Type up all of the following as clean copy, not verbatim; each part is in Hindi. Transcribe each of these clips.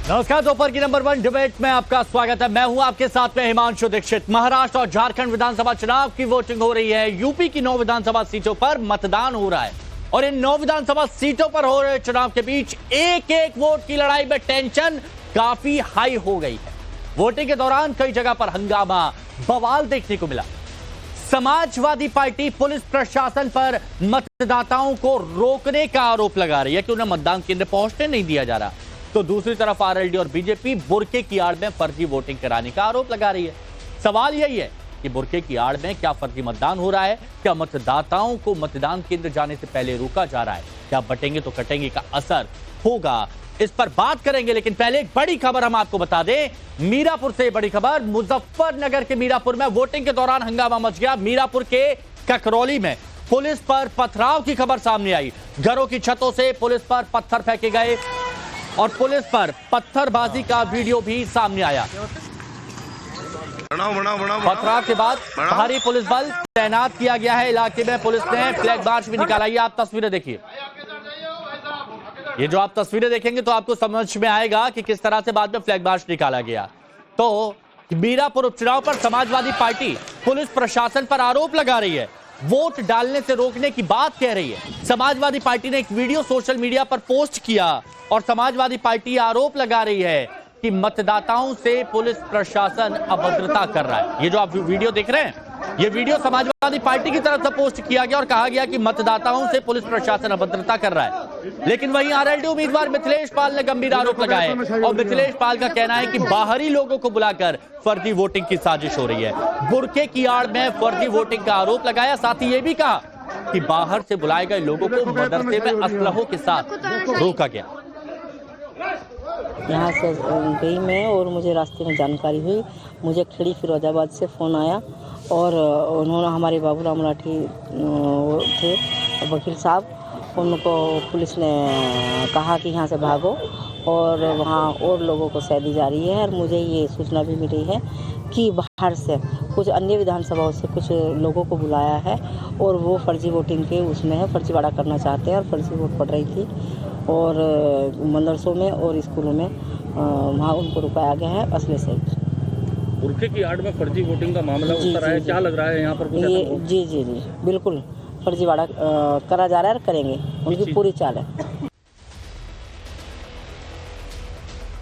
नमस्कार, दोपहर की नंबर 1 डिबेट में आपका स्वागत है। मैं हूं आपके साथ में हिमांशु दीक्षित। महाराष्ट्र और झारखंड विधानसभा चुनाव की वोटिंग हो रही है। यूपी की 9 विधानसभा सीटों पर मतदान हो रहा है और इन 9 विधानसभा सीटों पर हो रहे चुनाव के बीच एक एक वोट की लड़ाई में टेंशन काफी हाई हो गई है। वोटिंग के दौरान कई जगह पर हंगामा, बवाल देखने को मिला। समाजवादी पार्टी पुलिस प्रशासन पर मतदाताओं को रोकने का आरोप लगा रही है कि उन्हें मतदान केंद्र पहुंचने नहीं दिया जा रहा। तो दूसरी तरफ आरएलडी और बीजेपी बुर्के की आड़ में फर्जी वोटिंग कराने का आरोप लगा रही है। सवाल यही है कि बुर्के की आड़ में क्या फर्जी मतदान हो रहा है? क्या मतदाताओं को मतदान केंद्र जाने से पहले रोका जा रहा है? क्या बटेंगे तो कटेंगे का असर होगा? इस पर बात करेंगे, लेकिन पहले एक बड़ी खबर हम आपको बता दें। मीरापुर से बड़ी खबर। मुजफ्फरनगर के मीरापुर में वोटिंग के दौरान हंगामा मच गया। मीरापुर के ककरौली में पुलिस पर पथराव की खबर सामने आई। घरों की छतों से पुलिस पर पत्थर फेंके गए और पुलिस पर पत्थरबाजी का वीडियो भी सामने आया। पथराव के बाद भारी पुलिस बल तैनात किया गया है। इलाके में पुलिस ने फ्लैग मार्च भी निकाला। ये आप तस्वीरें देखिए। ये जो आप तस्वीरें देखेंगे तो आपको समझ में आएगा कि किस तरह से बाद में फ्लैग मार्च निकाला गया। तो मीरापुर उपचुनाव पर समाजवादी पार्टी पुलिस प्रशासन पर आरोप लगा रही है, वोट डालने से रोकने की बात कह रही है। समाजवादी पार्टी ने एक वीडियो सोशल मीडिया पर पोस्ट किया और समाजवादी पार्टी आरोप लगा रही है कि मतदाताओं से पुलिस प्रशासन अभद्रता कर रहा है। ये जो आप वीडियो देख रहे हैं, ये वीडियो समाजवादी पार्टी की तरफ से पोस्ट किया गया और कहा गया कि मतदाताओं से पुलिस प्रशासन अभद्रता कर रहा है। लेकिन वहीं आरएलडी उम्मीदवार मिथिलेश पाल ने गंभीर आरोप लगाए और मिथिलेश पाल का कहना है कि बाहरी लोगों को बुलाकर फर्जी वोटिंग की साजिश हो रही है। बुर्के की आड़ में फर्जी वोटिंग का आरोप लगाया। साथ ही ये भी कहा कि बाहर से बुलाए गए लोगों को मदरसे में असलहों के साथ रोका गया। यहाँ से गई मैं और मुझे रास्ते में जानकारी हुई। मुझे खड़ी फिरोजाबाद से फ़ोन आया और उन्होंने हमारे बाबूराम लाठी थे वकील साहब, उनको पुलिस ने कहा कि यहाँ से भागो और वहाँ और लोगों को सैदी जा रही है। और मुझे ये सूचना भी मिली है कि बाहर से कुछ अन्य विधानसभाओं से कुछ लोगों को बुलाया है और वो फर्जी वोटिंग के उसमें है, फर्जीवाड़ा करना चाहते हैं और फर्जी वोट पड़ रही थी और मदरसों में और स्कूलों में वहाँ उनको रुकाया गया है असले से। बुर्के की आड़ में फर्जी वोटिंग का मामला उतर रहा है। क्या लग रहा है यहाँ पर कुछ? ये जी बिल्कुल फर्जीवाड़ा करा जा रहा है और करेंगे, उनकी पूरी चाल है।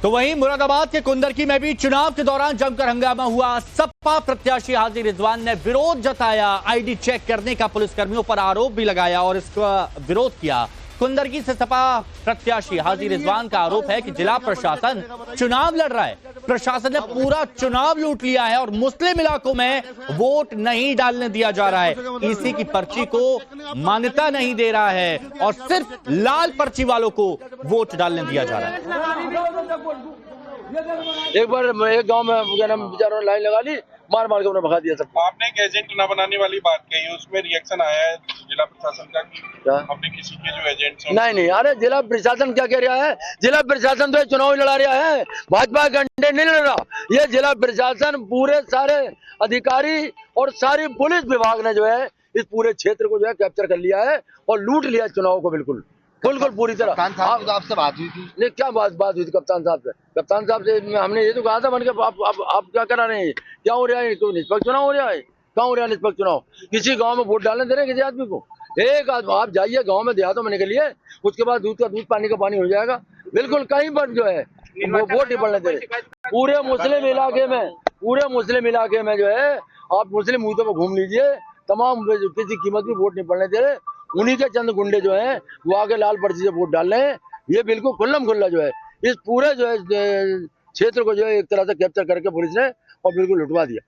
तो वहीं मुरादाबाद के कुंदरकी में भी चुनाव के दौरान जमकर हंगामा हुआ। सपा प्रत्याशी हाजी रिजवान ने विरोध जताया। आईडी चेक करने का पुलिसकर्मियों पर आरोप भी लगाया और इसका विरोध किया। कुंदरकी से सपा प्रत्याशी हाजी रिजवान का आरोप है कि जिला प्रशासन चुनाव लड़ रहा है। प्रशासन ने पूरा चुनाव लूट लिया है और मुस्लिम इलाकों में वोट नहीं डालने दिया जा रहा है। ईसी की पर्ची को मान्यता नहीं दे रहा है और सिर्फ लाल पर्ची वालों को वोट डालने दिया जा रहा है। एक बार एक गांव में क्या नाम बेचारों ने लाइन लगा ली, मार के उन्हें भगा दिया सबको। आपने एक एजेंट न बनाने वाली बात कही, उसमें रिएक्शन आया है जिला प्रशासन का? क्या आपने किसी के जो एजेंट नहीं, अरे जिला प्रशासन क्या कह रहा है? जिला प्रशासन तो चुनाव लड़ा रहा है, भाजपा के अंडे नहीं लड़ रहा। ये जिला प्रशासन पूरे सारे अधिकारी और सारी पुलिस विभाग ने जो है इस पूरे क्षेत्र को जो है कैप्चर कर लिया है और लूट लिया चुनाव को बिल्कुल पूरी तरह। कप्तान साहब की तो आपसे बात हुई थी? नहीं, क्या बात हुई थी कप्तान साहब से? कप्तान साहब से हमने ये तो कहा था मन के आप क्या करा रहे हैं, क्या हो रहा है, तो निष्पक्ष चुनाव हो रहा है? कहाँ हो रहा है निष्पक्ष चुनाव? किसी गांव में वोट डालने दे रहे हैं किसी आदमी को? एक आप जाइए गांव में देहातों में निकलिए, उसके बाद दूध का दूध पानी का पानी हो जाएगा। बिल्कुल कहीं पर जो है वो वोट नहीं पड़ने दे रहे। पूरे मुस्लिम इलाके में जो है आप मुस्लिम बूथों पर घूम लीजिए, तमाम किसी कीमत में वोट नहीं पड़ने दे रहे। उन्हीं के चंद गुंडे जो हैं वो आगे लाल पर्ची से वोट डाल रहे हैं। ये बिल्कुल खुल्लम खुल्ला जो है इस पूरे जो है क्षेत्र को जो है एक तरह से कैप्चर करके पुलिस ने और बिल्कुल लुटवा दिया।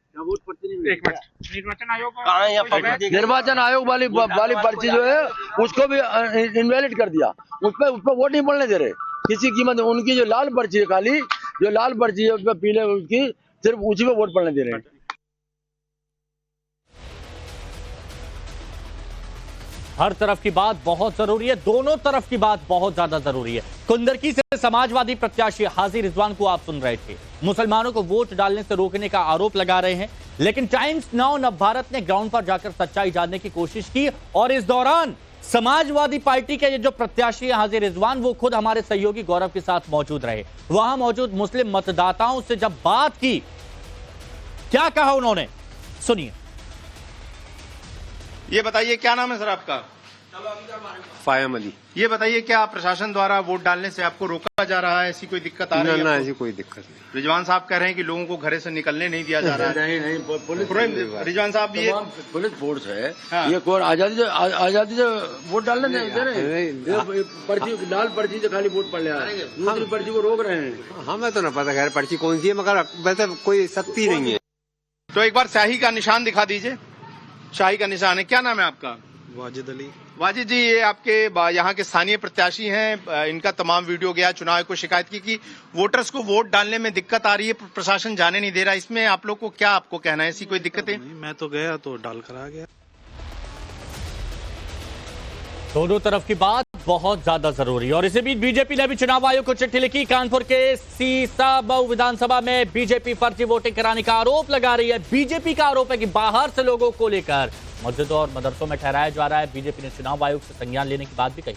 निर्वाचन आयोग वाली पर्ची जो है उसको भी इनवैलिड कर दिया। उस पर वोट नहीं पड़ने दे रहे किसी कीमत। उनकी जो लाल पर्ची है, काली जो लाल पर्ची है उस पर पीले, उसकी सिर्फ उसी पे वोट पड़ने दे रहे हैं। हर तरफ की बात बहुत जरूरी है, दोनों तरफ की बात बहुत ज्यादा जरूरी है। कुंदरकी से समाजवादी प्रत्याशी हाजी रिजवान को आप सुन रहे थे। मुसलमानों को वोट डालने से रोकने का आरोप लगा रहे हैं, लेकिन टाइम्स नाउ नवभारत ने ग्राउंड पर जाकर सच्चाई जानने की कोशिश की और इस दौरान समाजवादी पार्टी के ये जो प्रत्याशी हैं हाजी रिजवान, वो खुद हमारे सहयोगी गौरव के साथ मौजूद रहे। वहां मौजूद मुस्लिम मतदाताओं से जब बात की, क्या कहा उन्होंने, सुनिए। ये बताइए क्या नाम है सर आपका? फायम अली। ये बताइए क्या प्रशासन द्वारा वोट डालने से आपको रोका जा रहा है? ऐसी कोई दिक्कत आ रही है? ना, ऐसी कोई दिक्कत नहीं। रिजवान साहब कह रहे हैं कि लोगों को घरे से निकलने नहीं दिया जा रहा है। नहीं, पुलिस रिजवान साहब ये पुलिस फोर्स है। हाँ। ये कौन आजादी से वोट डालने दे रहे हैं? पर्ची लाल पर्ची से खाली वोट पड़ रहा है, दूसरी पर्ची को रोक रहे हैं। हमें तो ना पता खैर पर्ची कौन सी है, मगर वैसे कोई सख्ती नहीं है। तो एक बार स्याही का निशान दिखा दीजिए। शाही का निशान है। क्या नाम है आपका? वाजिद अली। वाजिद जी, ये आपके यहाँ के स्थानीय प्रत्याशी हैं। इनका तमाम वीडियो गया, चुनाव आयोग को शिकायत की कि वोटर्स को वोट डालने में दिक्कत आ रही है, प्रशासन जाने नहीं दे रहा। इसमें आप लोग को क्या आपको कहना है? ऐसी कोई दिक्कत है? मैं तो गया तो डाल कर आ गया। दोनों तरफ की बात बहुत ज्यादा जरूरी है। और इसी बीच बीजेपी ने भी चुनाव आयोग को चिट्ठी लिखी। कानपुर के सीसामऊ विधानसभा में बीजेपी फर्जी वोटिंग कराने का आरोप लगा रही है। बीजेपी का आरोप है कि बाहर से लोगों को लेकर मस्जिदों और मदरसों में ठहराया जा रहा है। बीजेपी ने चुनाव आयोग से संज्ञान लेने की बात भी कही।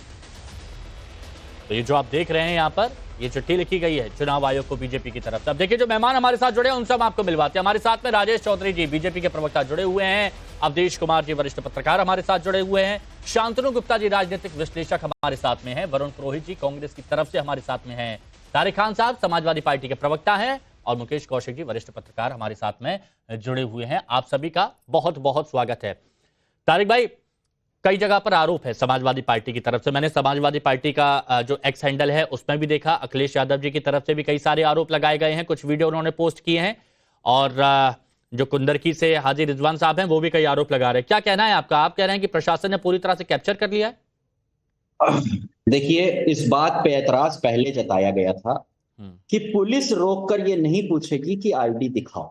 तो ये जो आप देख रहे हैं यहाँ पर, ये चिट्ठी लिखी गई है चुनाव आयोग को बीजेपी की तरफ से। अब देखिए, जो मेहमान हमारे साथ जुड़े हैं उनसे हम आपको मिलवाते हैं। हमारे साथ में राजेश चौधरी जी, बीजेपी के प्रवक्ता, जुड़े हुए हैं। अवधेश कुमार जी, वरिष्ठ पत्रकार, हमारे साथ जुड़े हुए हैं। शांतनु गुप्ता जी, राजनीतिक विश्लेषक, हमारे साथ में हैं। वरुण पुरोहित जी, कांग्रेस की तरफ से हमारे साथ में हैं। तारिक खान साहब, समाजवादी पार्टी के प्रवक्ता हैं। और मुकेश कौशिक जी, वरिष्ठ पत्रकार, हमारे साथ में जुड़े हुए हैं। आप सभी का बहुत बहुत स्वागत है। तारिक भाई, कई जगह पर आरोप है समाजवादी पार्टी की तरफ से। मैंने समाजवादी पार्टी का जो एक्स हैंडल है उसमें भी देखा, अखिलेश यादव जी की तरफ से भी कई सारे आरोप लगाए गए हैं। कुछ वीडियो उन्होंने पोस्ट किए हैं। और जो कुंदरकी से हाजी रिजवान साहब हैं वो भी कई आरोप लगा रहे हैं। क्या कहना है आपका? आप कह रहे हैं कि प्रशासन ने पूरी तरह से कैप्चर कर लिया है? देखिए, इस बात पे एतराज पहले जताया गया था कि पुलिस रोककर ये नहीं पूछेगी कि आईडी दिखाओ,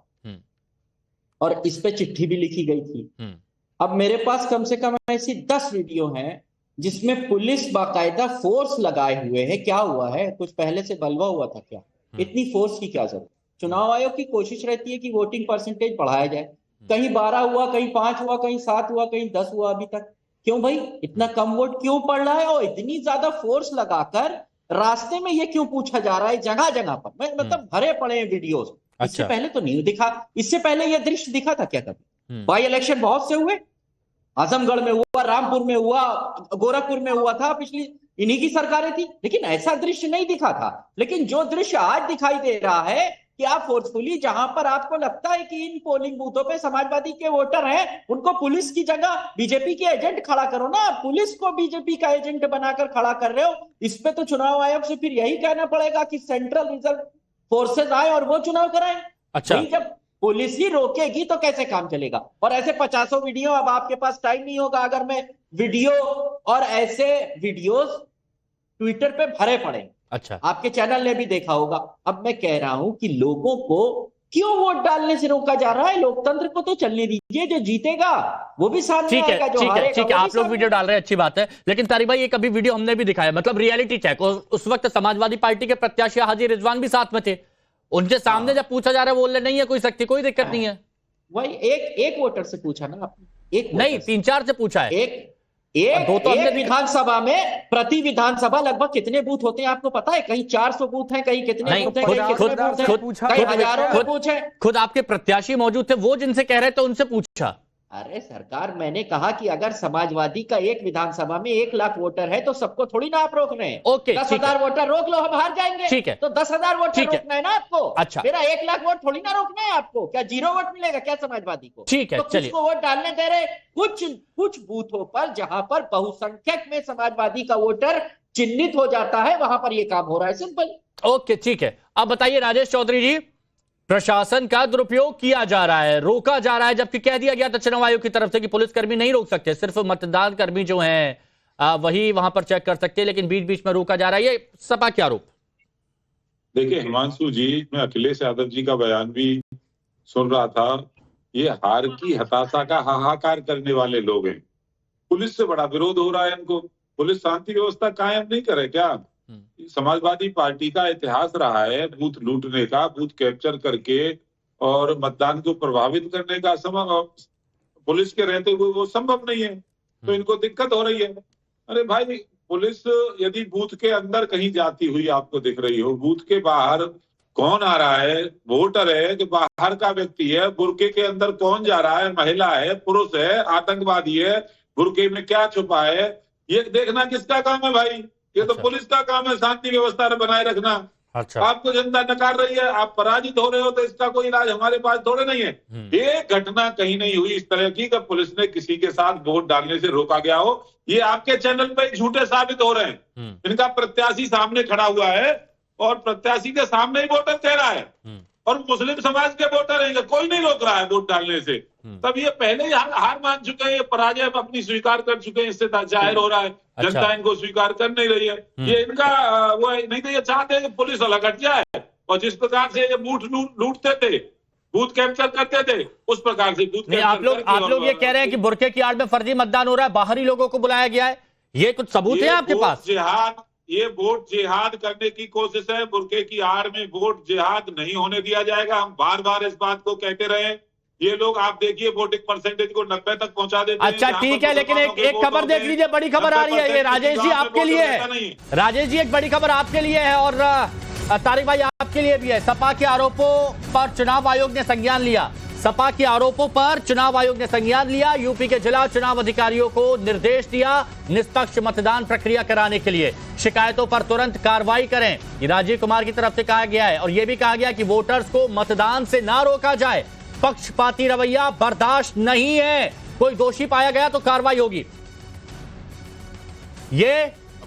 और इस पे चिट्ठी भी लिखी गई थी। अब मेरे पास कम से कम ऐसी 10 वीडियो हैं जिसमें पुलिस बाकायदा फोर्स लगाए हुए है। क्या हुआ है? कुछ पहले से बलवा हुआ था क्या? इतनी फोर्स की क्या जरूरत? चुनाव आयोग की कोशिश रहती है कि वोटिंग परसेंटेज बढ़ाया जाए। कहीं 12 हुआ, कहीं 5 हुआ, कहीं 7 हुआ, कहीं 10 हुआ अभी तक। क्यों भाई, इतना कम वोट क्यों पड़ रहा है? और इतनी ज्यादा फोर्स लगाकर रास्ते में ये क्यों पूछा जा रहा है जगह जगह पर? मतलब भरे पड़े हैं वीडियोस। इससे पहले तो नहीं दिखा। इससे पहले ये दृश्य दिखा था क्या कभी? बाई इलेक्शन बहुत से हुए, आजमगढ़ में हुआ, रामपुर में हुआ, गोरखपुर में हुआ था, पिछली इन्हीं की सरकारें थी, लेकिन ऐसा दृश्य नहीं दिखा था। लेकिन जो दृश्य आज दिखाई दे रहा है कि आप फोर्सफुली, जहां पर आपको लगता है कि इन पोलिंग बूथों पे समाजवादी के वोटर हैं, उनको पुलिस की जगह बीजेपी के एजेंट खड़ा करो ना। पुलिस को बीजेपी का एजेंट बनाकर खड़ा कर रहे हो। इस पे तो चुनाव आयोग से फिर यही कहना पड़ेगा कि सेंट्रल रिजर्व फोर्सेज आए और वो चुनाव कराएं। अच्छा, जब पुलिस ही रोकेगी तो कैसे काम चलेगा? और ऐसे 50 वीडियो, अब आपके पास टाइम नहीं होगा अगर मैं वीडियो और ऐसे वीडियोस ट्विटर पे भरे पड़े। अच्छा, आपके चैनल ने भी देखा होगा। अब मैं कह रहा हूं कि लोगों को क्यों वोट डालने से रोका जा रहा है? लोकतंत्र को तो चलने दीजिए, जो जीतेगा वो भी सामने आएगा, जो हारेगा ठीक है। आप लोग वीडियो डाल रहे हैं, अच्छी बात है। लेकिन तारिक भाई, एक अभी वीडियो हमने भी दिखाया, मतलब रियलिटी चेक। उस वक्त समाजवादी पार्टी के प्रत्याशी हाजी रिजवान भी साथ में थे। उनके सामने जब पूछा जा रहा है, बोल रहे नहीं है कोई सख्ती, कोई दिक्कत नहीं है। वही एक वोटर से पूछा ना आपने? एक नहीं, 3-4 से पूछा है। एक विधानसभा में प्रति विधानसभा लगभग कितने बूथ होते हैं आपको पता है? कहीं 400 बूथ हैं, कहीं कितने बूथ हैं, कहीं कितने बूथ हैं, कहीं हजारों बूथ हैं। खुद आपके प्रत्याशी मौजूद थे, वो जिनसे कह रहे थे उनसे पूछा। अरे सरकार, मैंने कहा कि अगर समाजवादी का एक विधानसभा में 1 लाख वोटर है तो सबको थोड़ी ना आप रोक रहे हैं। ओके, 10,000 वोटर रोक लो, हम हार जाएंगे। ठीक है, तो 10,000 वोटर रोकना है ना आपको। अच्छा, मेरा 1 लाख वोट थोड़ी ना रोकना है आपको। क्या 0 वोट मिलेगा क्या समाजवादी को? ठीक है, तो चलिए। कुछ को वोट डालने दे रहे, कुछ बूथों पर जहां पर बहुसंख्यक में समाजवादी का वोटर चिन्हित हो जाता है, वहां पर यह काम हो रहा है। सिंपल। ओके, ठीक है। अब बताइए राजेश चौधरी जी, प्रशासन का दुरुपयोग किया जा रहा है, रोका जा रहा है, जबकि कह दिया गया था चुनाव आयोग की तरफ से कि पुलिसकर्मी नहीं रोक सकते, सिर्फ मतदान कर्मी जो हैं वही वहां पर चेक कर सकते हैं, लेकिन बीच बीच में रोका जा रहा है। ये सपा क्या आरोप? देखिए हिमांशु जी, मैं अखिलेश यादव जी का बयान भी सुन रहा था। ये हार की हताशा का हाहाकार करने वाले लोग हैं। पुलिस से बड़ा विरोध हो रहा है इनको। पुलिस शांति व्यवस्था कायम नहीं करे क्या? समाजवादी पार्टी का इतिहास रहा है बूथ लूटने का, बूथ कैप्चर करके और मतदान को प्रभावित करने का। पुलिस के रहते हुए वो संभव नहीं है, तो इनको दिक्कत हो रही है। अरे भाई, पुलिस यदि बूथ के अंदर कहीं जाती हुई आपको दिख रही हो, बूथ के बाहर कौन आ रहा है, वोटर है कि बाहर का व्यक्ति है, बुर्के के अंदर कौन जा रहा है, महिला है, पुरुष है, आतंकवादी है, बुर्के में क्या छुपा है, ये देखना किसका काम है भाई? ये तो पुलिस का काम है, शांति व्यवस्था बनाए रखना। अच्छा। आपको जनता नकार रही है, आप पराजित हो रहे हो, तो इसका कोई इलाज हमारे पास थोड़े नहीं है। एक घटना कहीं नहीं हुई इस तरह की कि पुलिस ने किसी के साथ वोट डालने से रोका गया हो। ये आपके चैनल पे झूठे साबित हो रहे हैं। इनका प्रत्याशी सामने खड़ा हुआ है और प्रत्याशी के सामने ही वोटर कह रहा है, और मुस्लिम समाज के वोटर हैं, कोई नहीं रोक रहा है वोट डालने से। तब ये पहले ही हार मान चुके हैं, ये पराजय अपनी स्वीकार कर चुके हैं, इससे जाहिर हो रहा है जनता इनको स्वीकार कर नहीं रही है। ये इनका वो है, नहीं तो ये चाहते हैं कि पुलिस अलग हट जाए, और जिस प्रकार से ये बूथ लूटते थे, बूथ कैप्चर करते थे, उस प्रकार से बूथ नहीं। आप लोग ये कह रहे हैं कि बुर्के की आड़ में फर्जी मतदान हो रहा है, बाहरी लोगों को बुलाया गया है, ये कुछ सबूत है आपके पास? ये वोट जिहाद करने की कोशिश है। बुर्के की आड़ में वोट जिहाद नहीं होने दिया जाएगा। हम बार बार इस बात को कहते रहे। ये लोग आप देखिए वोटिंग परसेंटेज को 90 तक पहुंचा देते हैं। अच्छा ठीक है, लेकिन एक खबर देख लीजिए, बड़ी खबर आ रही है, ये राजेश जी आपके लिए है। राजेश जी, एक बड़ी खबर आपके लिए है और तारिक भाई आपके लिए भी है। सपा के आरोपों पर चुनाव आयोग ने संज्ञान लिया। सपा के आरोपों पर चुनाव आयोग ने संज्ञान लिया। यूपी के जिला चुनाव अधिकारियों को निर्देश दिया निष्पक्ष मतदान प्रक्रिया कराने के लिए। शिकायतों पर तुरंत कार्रवाई करें, ये राजीव कुमार की तरफ से कहा गया है। और यह भी कहा गया कि वोटर्स को मतदान से ना रोका जाए, पक्षपाती रवैया बर्दाश्त नहीं है। कोई दोषी पाया गया तो कार्रवाई होगी, ये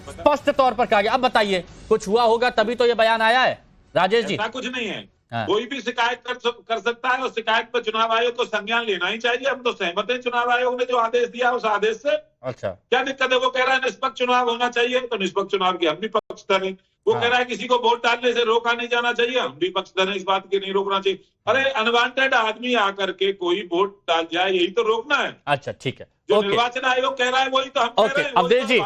स्पष्ट तौर पर कहा गया। अब बताइए, कुछ हुआ होगा तभी तो ये बयान आया है। राजेश जी, ऐसा कुछ नहीं है। कोई भी शिकायत कर सकता है, और शिकायत पर चुनाव आयोग को संज्ञान लेना ही चाहिए। हम तो सहमत हैं चुनाव आयोग ने जो आदेश दिया उस आदेश से। अच्छा, क्या दिक्कत है? वो कह रहा है निष्पक्ष चुनाव होना चाहिए, तो निष्पक्ष चुनाव की हम भी पक्षधर हैं। वो कह रहा है किसी को वोट डालने से रोका नहीं जाना चाहिए, हम भी पक्षधर हैं इस बात के, नहीं रोकना चाहिए। अरे अनवांटेड आदमी आकर के कोई वोट डाल जाए, यही तो रोकना है। अच्छा ठीक है, जो निर्वाचन आयोग कह रहा है वही तो हम कह रहे हैं। अवधेश जी,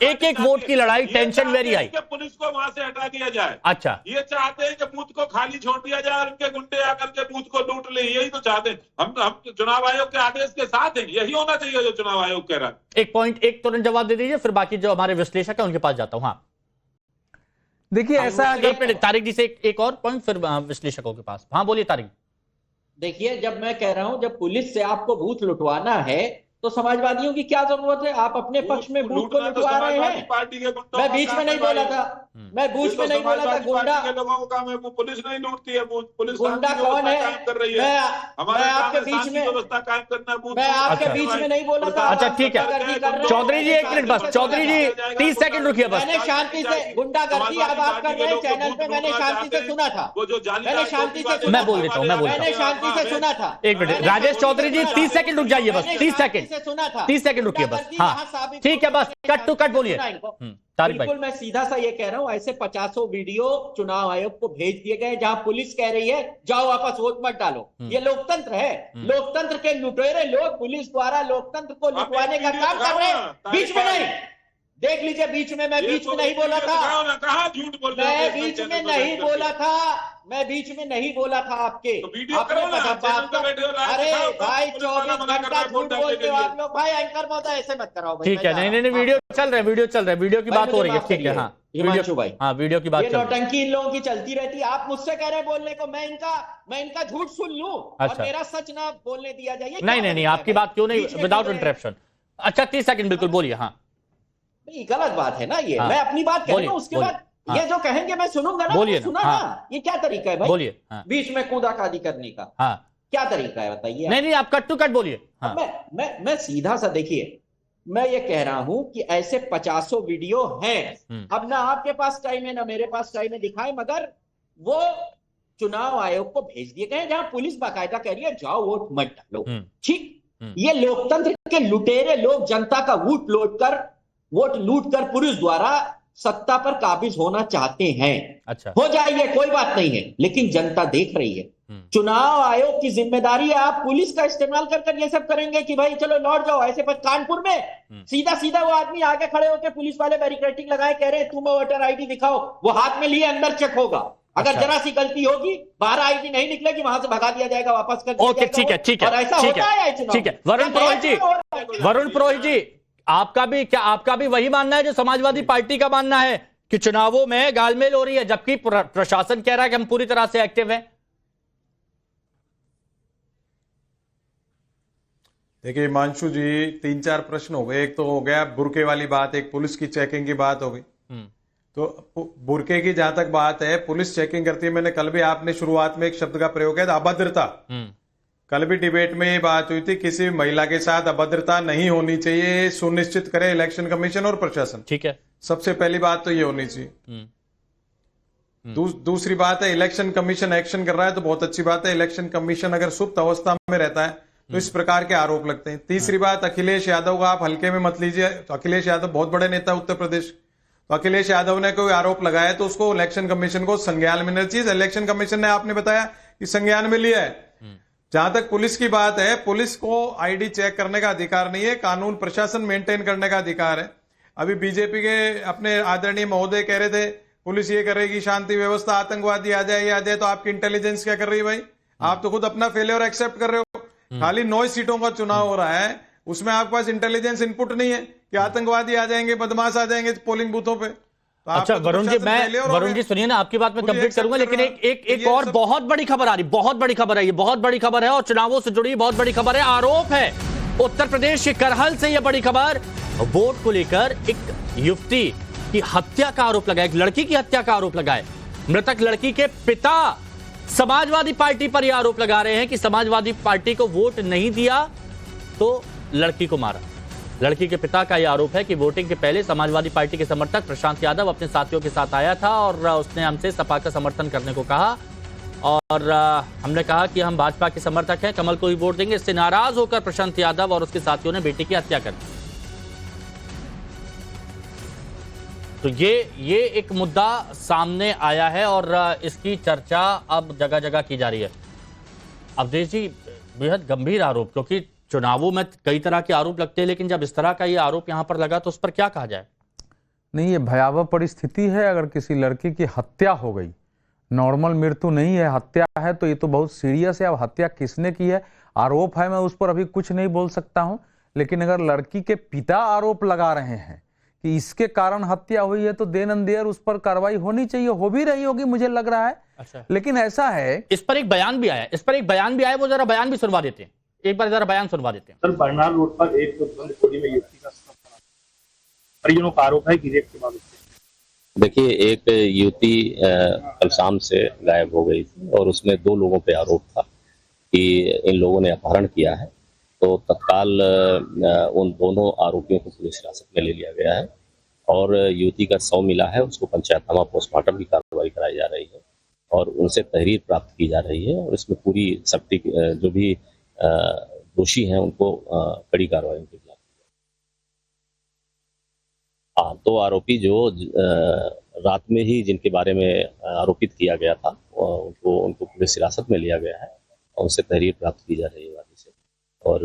एक एक वोट की लड़ाई टेंशन वेरी आई, पुलिस को वहां से हटा दिया जाए। अच्छा, ये चाहते हैं कि बूथ को खाली छोड़ दिया जाए और उनके गुंडे आकर के बूथ को लूट ले, यही तो चाहते हैं। हम चुनाव आयोग के आदेश के साथ हैं, यही होना चाहिए जो चुनाव आयोग कह रहा है। एक पॉइंट, एक तुरंत जवाब दे दीजिए, फिर बाकी जो हमारे विश्लेषक है उनके पास जाता हूँ। हाँ देखिए, ऐसा एक मिनट तारिक जी से एक और पॉइंट, फिर विश्लेषकों के पास। हाँ बोलिए तारिक। देखिए, जब मैं कह रहा हूं जब पुलिस से आपको बूथ लुटवाना है तो समाजवादियों की क्या जरूरत है? आप अपने पक्ष में बूथ को लुटवा रहे हैं। मैं बीच में नहीं बोला था, मैं बीच में नहीं बोला था। गुंडा के लोगों का काम है, वो पुलिस नहीं लूटती है, पुलिस गुंडा कौन है? कर रही है। मैं आपके बीच में व्यवस्था कायम करना, मैं आपके बीच में नहीं बोला था। अच्छा ठीक है, चौधरी जी एक मिनट बस, चौधरी जी 30 सेकंड रुकिए बस। मैंने शांति से गुंडागर्दी अब आप कर रहे हैं चैनल पे, मैंने शांति से सुना था। वो जो मैंने शांति से, मैं बोल देता हूँ, मैंने शांति से सुना था। एक मिनट राजेश चौधरी जी 30 सेकंड रुक जाइए बस, 30 सेकंड सुना था, 30 सेकंड रुकिए बस। हाँ ठीक है, बस कट टू कट बोलिए तारिक भाई। बिल्कुल, मैं सीधा सा ये कह रहा हूं, ऐसे 50 वीडियो चुनाव आयोग को भेज दिए गए जहां पुलिस कह रही है जाओ वापस वोट मत डालो। ये लोकतंत्र है, लोकतंत्र के लुटेरे लोग पुलिस द्वारा लोकतंत्र को लुटवाने का काम कर रहे हैं। बीच में नहीं, देख लीजिए, बीच में मैं बीच में नहीं बोला था, कहा झूठ बोल रहे मैं बीच में नहीं बोला था, मैं बीच में नहीं बोला था आपके। अरे भाई 24 घंटा झूठ बोलते हो आप लोग। भाई एंकर महोदय ऐसे मत कराओ। ठीक है, नहीं वीडियो चल रहा है, वीडियो चल रहा है, वीडियो की बात हो रही है। ठीक है, हाँ हिमांशु भाई, हाँ वीडियो की बात। ये नौटंकी इन लोगों की चलती रहती है। आप मुझसे कह रहे हैं बोलने को, मैं इनका झूठ सुन लूं और मेरा सच ना बोलने दिया जाए? नहीं, आपकी बात क्यों नहीं, विदाउट इंटरप्शन। अच्छा 30 सेकंड बिल्कुल बोलिए। हाँ गलत बात है ना ये। मैं अपनी बात कह रहा हूं, उसके बाद ये जो कहेंगे मैं सुनूंगा ना। बोलिए सुना ना, ये क्या तरीका है भाई? बोलिए। बीच में कूदाकादी करने का क्या तरीका है बताइए? नहीं आप कट टू कट बोलिए। मैं सीधा सा, देखिए मैं ये कह रहा हूं कि ऐसे 50 वीडियो हैं। अब ना आपके पास टाइम है ना मेरे पास टाइम है दिखाए, मगर वो चुनाव आयोग को भेज दिए गए जहां पुलिस बाकायदा कह रही है जाओ वोट मत डालो। ठीक, ये लोकतंत्र के लुटेरे लोग जनता का वोट लूट कर पुलिस द्वारा सत्ता पर काबिज होना चाहते हैं। अच्छा, हो जाइए, कोई बात नहीं है, लेकिन जनता देख रही है। चुनाव आयोग की जिम्मेदारी है। आप पुलिस का इस्तेमाल कर ये सब करेंगे कि भाई चलो लौट जाओ। ऐसे पर कानपुर में सीधा वो आदमी आगे खड़े होकर पुलिस वाले बैरिकेडिंग लगाए, कह रहे हैं तुम वोटर आईडी दिखाओ, वो हाथ में लिए अंदर चेक होगा। अगर जरा सी गलती होगी, बाहर आईडी नहीं निकलेगी, वहां से भगा दिया जाएगा, वापस कर दिया जाएगा। ठीक है, और ऐसा होता है चुनाव। ठीक है, वरुण पुरोहित जी आपका भी वही मानना है जो समाजवादी पार्टी का मानना है कि चुनावों में गालमेल हो रही है, जबकि प्रशासन कह रहा है कि हम पूरी तरह से एक्टिव हैं? देखिए हिमांशु जी, 3-4 प्रश्न हो गए। एक तो हो गया बुरके वाली बात, एक पुलिस की चेकिंग की बात हो गई। तो बुरके की जहां तक बात है, पुलिस चेकिंग करती है। मैंने कल भी, आपने शुरुआत में एक शब्द का प्रयोग किया था, अभद्रता। कल भी डिबेट में ये बात हुई थी, किसी महिला के साथ अभद्रता नहीं होनी चाहिए, सुनिश्चित करे इलेक्शन कमीशन और प्रशासन। ठीक है, सबसे पहली बात तो ये होनी चाहिए। दूसरी बात है, इलेक्शन कमीशन एक्शन कर रहा है तो बहुत अच्छी बात है। इलेक्शन कमीशन अगर सुप्त अवस्था में रहता है तो इस प्रकार के आरोप लगते हैं। तीसरी बात, अखिलेश यादव का आप हल्के में मत लीजिए। तो अखिलेश यादव बहुत बड़े नेता उत्तर प्रदेश, तो अखिलेश यादव ने कोई आरोप लगाया तो उसको इलेक्शन कमीशन को संज्ञान में लेना चाहिए। इलेक्शन कमीशन ने, आपने बताया कि संज्ञान में लिया है। जहां तक पुलिस की बात है, पुलिस को आईडी चेक करने का अधिकार नहीं है, कानून प्रशासन मेंटेन करने का अधिकार है। अभी बीजेपी के अपने आदरणीय महोदय कह रहे थे पुलिस ये करेगी शांति व्यवस्था, आतंकवादी आ जाए, तो आपकी इंटेलिजेंस क्या कर रही है भाई? आप तो खुद अपना फेलियर एक्सेप्ट कर रहे हो। खाली 9 सीटों का चुनाव हो रहा है, उसमें आपके पास इंटेलिजेंस इनपुट नहीं है कि आतंकवादी आ जाएंगे, बदमाश आ जाएंगे पोलिंग बूथों पे। तो अच्छा वरुण जी सुनिए ना, आपकी बात मैं कंप्लीट करूंगा, लेकिन एक और बहुत बड़ी खबर आ रही, बहुत बड़ी खबर है, ये बहुत बड़ी खबर है और चुनावों से जुड़ी बहुत बड़ी खबर है। आरोप है उत्तर प्रदेश के करहल से, यह बड़ी खबर, वोट को लेकर एक युवती की हत्या का आरोप लगा, एक लड़की की हत्या का आरोप लगा है। मृतक लड़की के पिता समाजवादी पार्टी पर यह आरोप लगा रहे हैं कि समाजवादी पार्टी को वोट नहीं दिया तो लड़की को मारा। लड़की के पिता का यह आरोप है कि वोटिंग के पहले समाजवादी पार्टी के समर्थक प्रशांत यादव अपने साथियों के साथ आया था और उसने हमसे सपा का समर्थन करने को कहा और हमने कहा कि हम भाजपा के समर्थक हैं, कमल को ही वोट देंगे। इससे नाराज होकर प्रशांत यादव और उसके साथियों ने बेटी की हत्या कर दी। तो ये एक मुद्दा सामने आया है और इसकी चर्चा अब जगह जगह की जा रही है। अवधेश जी, बेहद गंभीर आरोप, क्योंकि चुनावों में कई तरह के आरोप लगते हैं, लेकिन जब इस तरह का ये आरोप यहां पर लगा तो उस पर क्या कहा जाए? नहीं, ये भयावह परिस्थिति है। अगर किसी लड़की की हत्या हो गई, नॉर्मल मृत्यु नहीं है, हत्या है, तो ये तो बहुत सीरियस है। अब हत्या किसने की है, आरोप है, मैं उस पर अभी कुछ नहीं बोल सकता हूं। लेकिन अगर लड़की के पिता आरोप लगा रहे हैं कि इसके कारण हत्या हुई है तो देन एंड देयर उस पर कार्रवाई होनी चाहिए, हो भी रही होगी मुझे लग रहा है। अच्छा। लेकिन ऐसा है, इस पर एक बयान भी आया, वो जरा बयान भी सुनवा देते हैं, एक बार जरा बयान सुनवा देते हैं। सर, बरनाल रोड पर एक गोली में युवती का परिजनों का आरोप है कि रेप के बाद। देखिए, एक युवती कल शाम से गायब हो गई थी और उसमें 2 लोगों पे आरोप था कि इन लोगों ने अपहरण किया है। तो तत्काल उन दोनों आरोपियों को पुलिस हिरासत में ले लिया गया है और युवती का शव मिला है, उसको पंचायतनामा पोस्टमार्टम की कार्रवाई कराई जा रही है और उनसे तहरीर प्राप्त की जा रही है और इसमें पूरी सख्ती, जो भी दोषी हैं उनको कड़ी कार्रवाई के खिलाफ। हाँ, 2 आरोपी जो रात में ही जिनके बारे में आरोपित किया गया था उनको पुलिस हिरासत में लिया गया है और उनसे तहरीर प्राप्त की जा रही है वादी से, और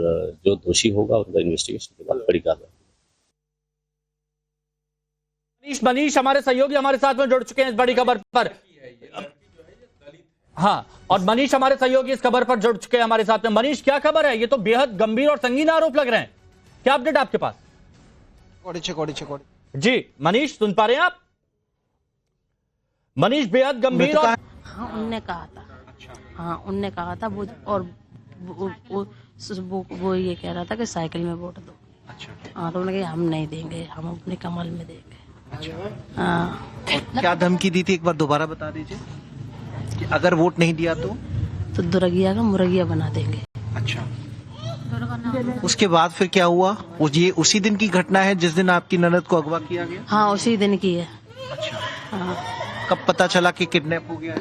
जो दोषी होगा उनका इन्वेस्टिगेशन के बाद बड़ी कार्रवाई। मनीष हमारे सहयोगी हमारे साथ में जुड़ चुके हैं इस बड़ी खबर पर। हाँ, और मनीष हमारे सहयोगी इस खबर पर जुड़ चुके हैं हमारे साथ में। मनीष, क्या खबर है? ये तो बेहद गंभीर और संगीन आरोप लग रहे हैं, क्या अपडेट आपके पास? जी मनीष, सुन पा रहे हैं आप? मनीष, बेहद गंभीर और हाँ, उनने कहा था। हाँ, उनने कहा था वो, और वो ये कह रहा था कि साइकिल में वोट दो। अच्छा। हाँ, तो उन्होंने कहा हम नहीं देंगे, हम अपने कमल में देंगे। अच्छा। हाँ। क्या धमकी दी थी, एक बार दोबारा बता दीजिए कि अगर वोट नहीं दिया तो दुर्गिया का मुर्गिया बना देंगे। अच्छा। उसके बाद फिर क्या हुआ? ये उसी दिन की घटना है जिस दिन आपकी ननद को अगवा किया गया? हाँ, उसी दिन की है। अच्छा। हाँ। कब पता चला कि किडनैप हो गया है?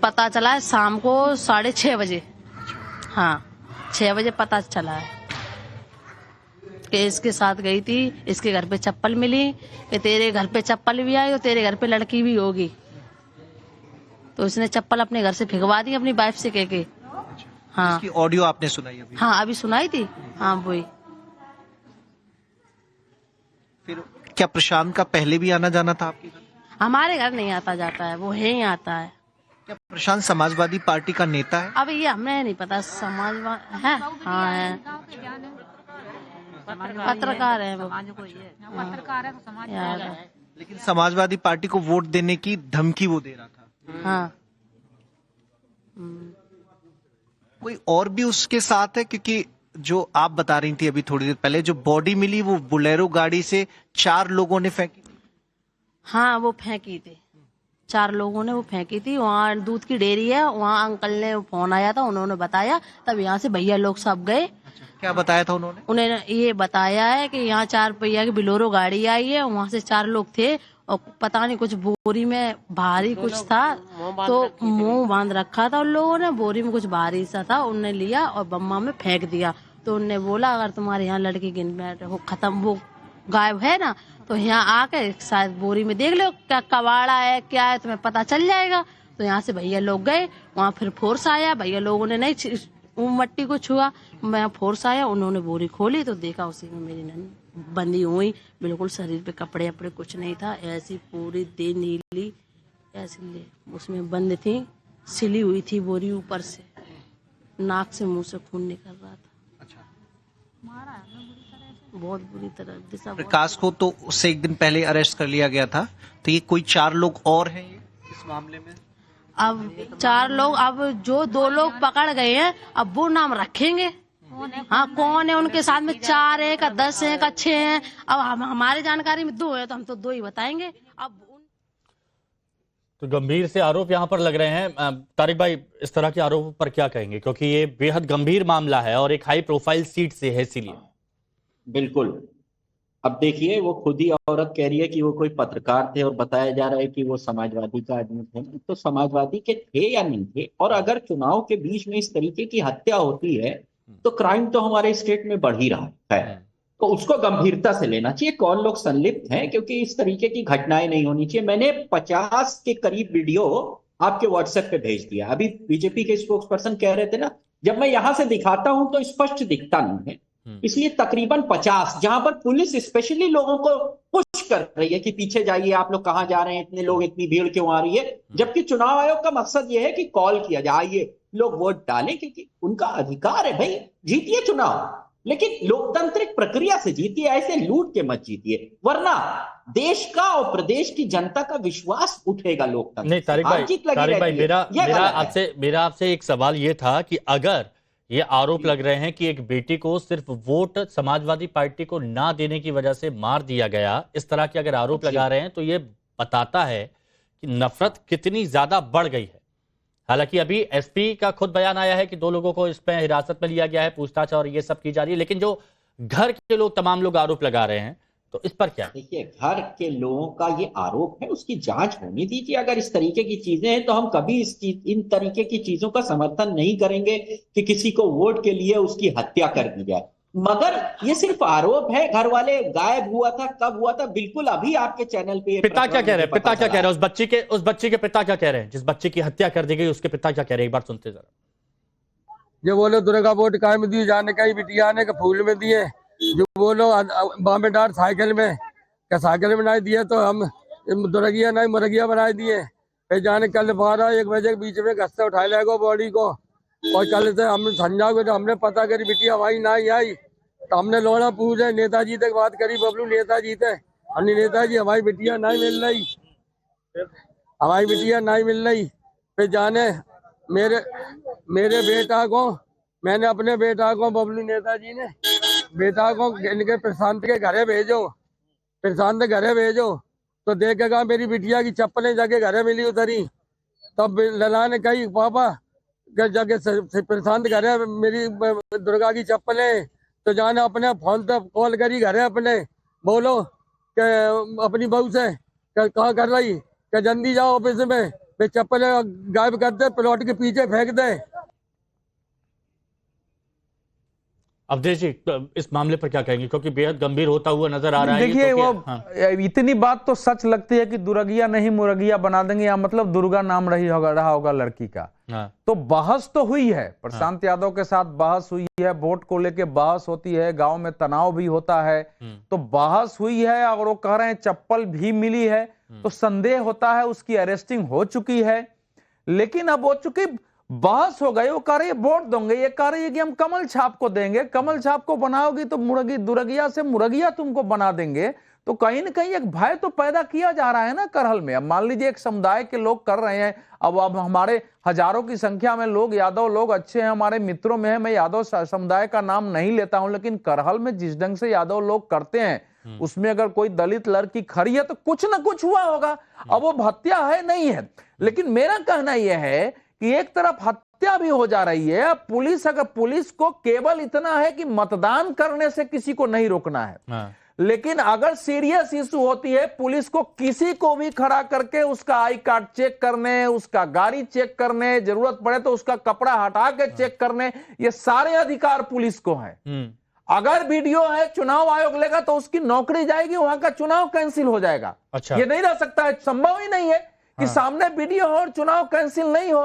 पता चला है शाम को 6:30 बजे। हाँ, 6 बजे पता चला है कि इसके साथ गई थी, इसके घर पे चप्पल मिली, कि तेरे घर पे चप्पल भी आई और तेरे घर पे लड़की भी होगी। तो उसने चप्पल अपने घर से फेंकवा दी अपनी वाइफ से कह के। हाँ। इसकी ऑडियो आपने सुनाई अभी? हाँ, अभी सुनाई थी। हाँ, वही। फिर क्या प्रशांत का पहले भी आना जाना था आपके घर? हमारे घर नहीं आता जाता है, वो यहीं आता है। क्या प्रशांत समाजवादी पार्टी का नेता है? अब ये हमें नहीं पता, समाजवादी है। हाँ है। पत्रकार है वो। पत्रकार है तो समाज यार, लेकिन समाजवादी पार्टी को वोट देने की धमकी वो दे रहा था। हाँ। कोई और भी उसके साथ है? क्योंकि जो आप बता रही थी अभी थोड़ी देर पहले, जो बॉडी मिली वो बोलेरो गाड़ी से 4 लोगों ने फेंकी। हाँ, वो फेंकी थी, 4 लोगों ने वो फेंकी थी। वहाँ दूध की डेयरी है, वहाँ अंकल ने फोन आया था, उन्होंने बताया, तब यहाँ से भैया लोग सब गए। क्या बताया था उन्होंने? उन्हें ये बताया है कि यहाँ 4 पहिया की बिलोरो गाड़ी आई है, वहाँ से 4 लोग थे और पता नहीं कुछ बोरी में भारी कुछ था, तो मुंह बांध रखा था उन लोगों ने, बोरी में कुछ भारी सा था, उनने लिया और बम्मा में फेंक दिया। तो उनने बोला अगर तुम्हारे यहाँ लड़की गिन बैठे वो खत्म, वो गायब है ना, तो यहाँ आके शायद बोरी में देख लो क्या कबाड़ा है क्या है, तुम्हें पता चल जाएगा। तो यहाँ से भैया लोग गए, वहाँ फिर फोर्स आया, भैया लोगों ने नहीं मट्टी को छुआ, मैं फोर्स आया, उन्होंने बोरी खोली तो देखा उसी में मेरी नन्ही बंदी हुई, बिल्कुल शरीर पे कपड़े अपड़े कुछ नहीं था, ऐसी पूरी देह नीली ऐसी उसमें बंद थी, सिली हुई थी बोरी ऊपर से, नाक से मुंह से खून निकल रहा था। बहुत बुरी तरह दिशा। प्रकाश को तो उससे एक दिन पहले अरेस्ट कर लिया गया था, तो ये कोई 4 लोग और हैं ये इस मामले में? अब 4 लोग, अब जो 2 लोग पकड़ गए हैं अब वो नाम रखेंगे। हाँ, कौन है उनके साथ में, 4 है का 10 है का 6 है, अब हमारे जानकारी में 2 है तो हम तो 2 ही बताएंगे। अब तो गंभीर से आरोप यहाँ पर लग रहे हैं। तारिक भाई, इस तरह के आरोपों पर क्या कहेंगे, क्योंकि ये बेहद गंभीर मामला है और एक हाई प्रोफाइल सीट से है, इसीलिए। बिल्कुल। अब देखिए, वो खुद ही औरत कह रही है कि वो कोई पत्रकार थे और बताया जा रहा है कि वो समाजवादी का आदमी थे। तो समाजवादी के थे या नहीं थे, और अगर चुनाव के बीच में इस तरीके की हत्या होती है तो क्राइम तो हमारे स्टेट में बढ़ ही रहा है, तो उसको गंभीरता से लेना चाहिए। कौन लोग संलिप्त हैं, क्योंकि इस तरीके की घटनाएं नहीं होनी चाहिए। मैंने 50 के करीब वीडियो आपके व्हाट्सएप पे भेज दिया। अभी बीजेपी के स्पोक्स पर्सन कह रहे थे ना, जब मैं यहां से दिखाता हूं तो स्पष्ट दिखता नहीं है, इसलिए तकरीबन 50 जहां पर पुलिस स्पेशली लोगों को पुश कर रही है कि पीछे जाइए, आप लोग कहां जा रहे हैं, इतने लोग, इतनी भीड़ क्यों आ रही है, जबकि चुनाव आयोग का मकसद यह है कि कॉल किया जाए, लोग वोट डालें, क्योंकि उनका अधिकार है भाई, जीतिए चुनाव, लेकिन लोकतांत्रिक प्रक्रिया से जीतिए, ऐसे लूट के मत जीतिए, वरना देश का और प्रदेश की जनता का विश्वास उठेगा लोकतंत्र। नहीं तारिक भाई, मेरा आपसे एक सवाल ये था कि अगर ये आरोप लग रहे हैं कि एक बेटी को सिर्फ वोट समाजवादी पार्टी को ना देने की वजह से मार दिया गया, इस तरह के अगर आरोप लगा रहे हैं तो ये बताता है कि नफरत कितनी ज्यादा बढ़ गई है। हालांकि अभी एसपी का खुद बयान आया है कि 2 लोगों को इसमें हिरासत में लिया गया है, पूछताछ और ये सब की जा रही है, लेकिन जो घर के लोग, तमाम लोग आरोप लगा रहे हैं, तो इस पर क्या? देखिए, घर के लोगों का ये आरोप है, उसकी जांच होनी दीजिए। अगर इस तरीके की चीजें हैं तो हम कभी इन तरीके की चीजों का समर्थन नहीं करेंगे कि किसी को वोट के लिए उसकी हत्या कर दी जाए, मगर ये सिर्फ आरोप है। घर वाले गायब हुआ था, कब हुआ था, बिल्कुल अभी आपके चैनल पे पिता क्या कह रहे हैं, पिता क्या कह रहे हैं, उस बच्ची के पिता क्या कह रहे हैं, जिस बच्चे की हत्या कर दी गई, उसके पिता क्या कह रहे हैं, एक बार सुनते जरा। जो बोलो दुर्गा वोट काय में दिए जाने का, बिटिया आने का फूल में दिए, जो बोलो बॉम्बे डार साइकिल में बनाए दिए, तो हम दुर्गिया नहीं मुर्गिया बनाए दिए। फिर जाने कल 12-1 बजे के बीच में घर से उठाए लेगो बॉडी को, और कल से हमने संजा को हमने पता करी बिटिया हमारी नहीं आई, तो हमने लोना पूछे, नेताजी तक बात करी, बबलू नेताजी थे, हमने नेताजी हमारी बिटिया नहीं मिल रही, हमारी बिटिया नहीं मिल रही। फिर जाने मेरे बेटा को, मैंने अपने बेटा को, बबलू नेताजी ने बेटा को इनके प्रशांत के घरे भेजो, प्रशांत घरे भेजो, तो देखेगा मेरी बिटिया की चप्पलें जाके घरे मिली उतरी। तब लला ने कही पापा जाके प्रशांत घरे मेरी दुर्गा की चप्पलें, तो जाने अपने फोन पे कॉल करी घरे अपने, बोलो कि अपनी बहू से कहाँ कर रही, कि जल्दी जाओ ऑफिस में, वे चप्पलें गायब कर दे, प्लॉट के पीछे फेंक दे। अवधेश जी, इस मामले पर क्या कहेंगे, क्योंकि बेहद गंभीर होता हुआ नजर आ रहा है। देखिए, तो वो इतनी बात तो सच लगती है कि दुर्गिया नहीं मुर्गिया बना देंगे, या मतलब दुर्गा नाम रहा होगा लड़की का। तो बहस तो हुई है, प्रशांत यादव के साथ बहस हुई है, वोट को लेके बहस होती है, गांव में तनाव भी होता है, तो बहस हुई है, और वो कह रहे हैं चप्पल भी मिली है, तो संदेह होता है उसकी अरेस्टिंग हो चुकी है। लेकिन अब हो चुकी बहस हो गई। वो कह रही है वोट दोगे, ये कह रही है कि हम कमल छाप को देंगे, कमल छाप को बनाओगी तो मुर्गी दुर्गिया से मुर्गिया तुमको बना देंगे। तो कहीं ना कहीं एक भय तो पैदा किया जा रहा है ना करहल में। अब मान लीजिए एक समुदाय के लोग कर रहे हैं, अब हमारे हजारों की संख्या में लोग, यादव लोग अच्छे हैं, हमारे मित्रों में है, मैं यादव समुदाय का नाम नहीं लेता हूं, लेकिन करहल में जिस ढंग से यादव लोग करते हैं उसमें अगर कोई दलित लड़की खड़ी है तो कुछ ना कुछ हुआ होगा। अब वो हत्या है नहीं है, लेकिन मेरा कहना यह है कि एक तरफ हत्या भी हो जा रही है। पुलिस, अगर पुलिस को केवल इतना है कि मतदान करने से किसी को नहीं रोकना है, लेकिन अगर सीरियस इशू होती है पुलिस को किसी को भी खड़ा करके उसका आई कार्ड चेक करने, उसका गाड़ी चेक करने, जरूरत पड़े तो उसका कपड़ा हटा के चेक करने, ये सारे अधिकार पुलिस को है। अगर वीडियो है चुनाव आयोग लेगा तो उसकी नौकरी जाएगी, वहां का चुनाव कैंसिल हो जाएगा। अच्छा। ये नहीं रह सकता है, संभव ही नहीं है कि सामने वीडियो हो और चुनाव कैंसिल नहीं हो।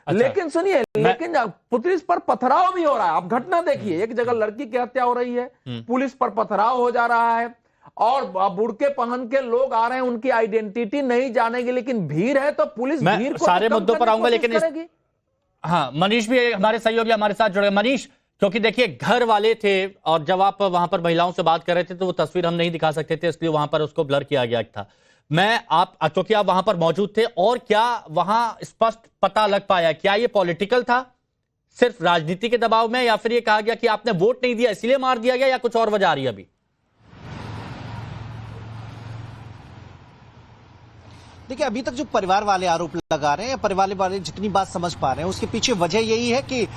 अच्छा। लेकिन सुनिए, लेकिन पुलिस पर पथराव भी हो रहा है। आप घटना देखिए, एक जगह लड़की की हत्या हो रही है, पुलिस पर पथराव हो जा रहा है, और बुर्के पहन के लोग आ रहे हैं, उनकी आइडेंटिटी नहीं जानेगी, लेकिन भीड़ है तो पुलिस भीड़ को सारे मुद्दों पर आऊंगा, लेकिन हाँ, मनीष भी हमारे सहयोगी हमारे साथ जुड़े। मनीष, क्योंकि देखिए घर वाले थे और जब आप वहां पर महिलाओं से बात कर रहे थे तो वो तस्वीर हम नहीं दिखा सकते थे, इसलिए वहां पर उसको ब्लर किया गया था। क्योंकि आप वहां पर मौजूद थे, और क्या वहां स्पष्ट पता लग पाया क्या ये पॉलिटिकल था, सिर्फ राजनीति के दबाव में, या फिर ये कहा गया कि आपने वोट नहीं दिया इसलिए मार दिया गया, या कुछ और वजह आ रही है अभी? देखिए, अभी तक जो परिवार वाले आरोप लगा रहे हैं, या परिवार वाले जितनी बात समझ पा रहे हैं, उसके पीछे वजह यही है कि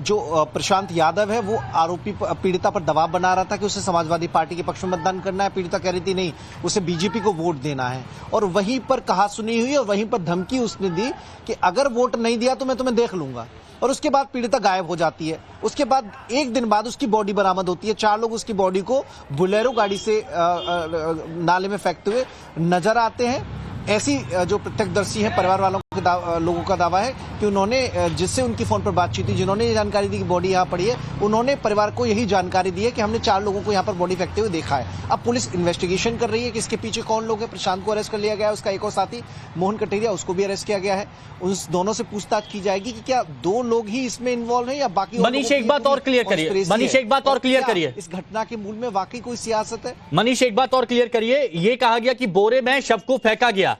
जो प्रशांत यादव है वो आरोपी पीड़िता पर दबाव बना रहा था कि उसे समाजवादी पार्टी के पक्ष में मतदान करना है। पीड़िता कह रही थी नहीं, उसे बीजेपी को वोट देना है, और वहीं पर कहा सुनी हुई और वहीं पर धमकी उसने दी कि अगर वोट नहीं दिया तो मैं तुम्हें देख लूंगा। और उसके बाद पीड़िता गायब हो जाती है। उसके बाद एक दिन बाद उसकी बॉडी बरामद होती है। 4 लोग उसकी बॉडी को बोलेरो गाड़ी से नाले में फेंकते हुए नजर आते हैं। ऐसी जो प्रत्यक्षदर्शी है परिवार वालों के लोगों का दावा है कि उन्होंने, जिससे उनकी फोन पर बातचीत हुई, जिन्होंने ये जानकारी दी कि बॉडी यहाँ पड़ी है, उन्होंने परिवार को यही जानकारी दी है कि हमने 4 लोगों को यहाँ पर बॉडी फेंकते हुए देखा है। अब पुलिस इन्वेस्टिगेशन कर रही है कि इसके पीछे कौन लोग हैं। प्रशांत को अरेस्ट कर लिया गया है, उसका एक और साथी मोहन कटेरिया, उसको भी अरेस्ट किया गया है। उन दोनों से पूछताछ की जाएगी कि क्या 2 लोग ही इसमें इन्वॉल्व है या बाकी। मनीष, एक बात और क्लियर करिए। मनीष, एक बात और क्लियर करिए, इस घटना के मूल में वाकई कोई सियासत है? मनीष, एक बात और क्लियर करिए। ये कहा गया कि बोरे में शव को फेंका गया,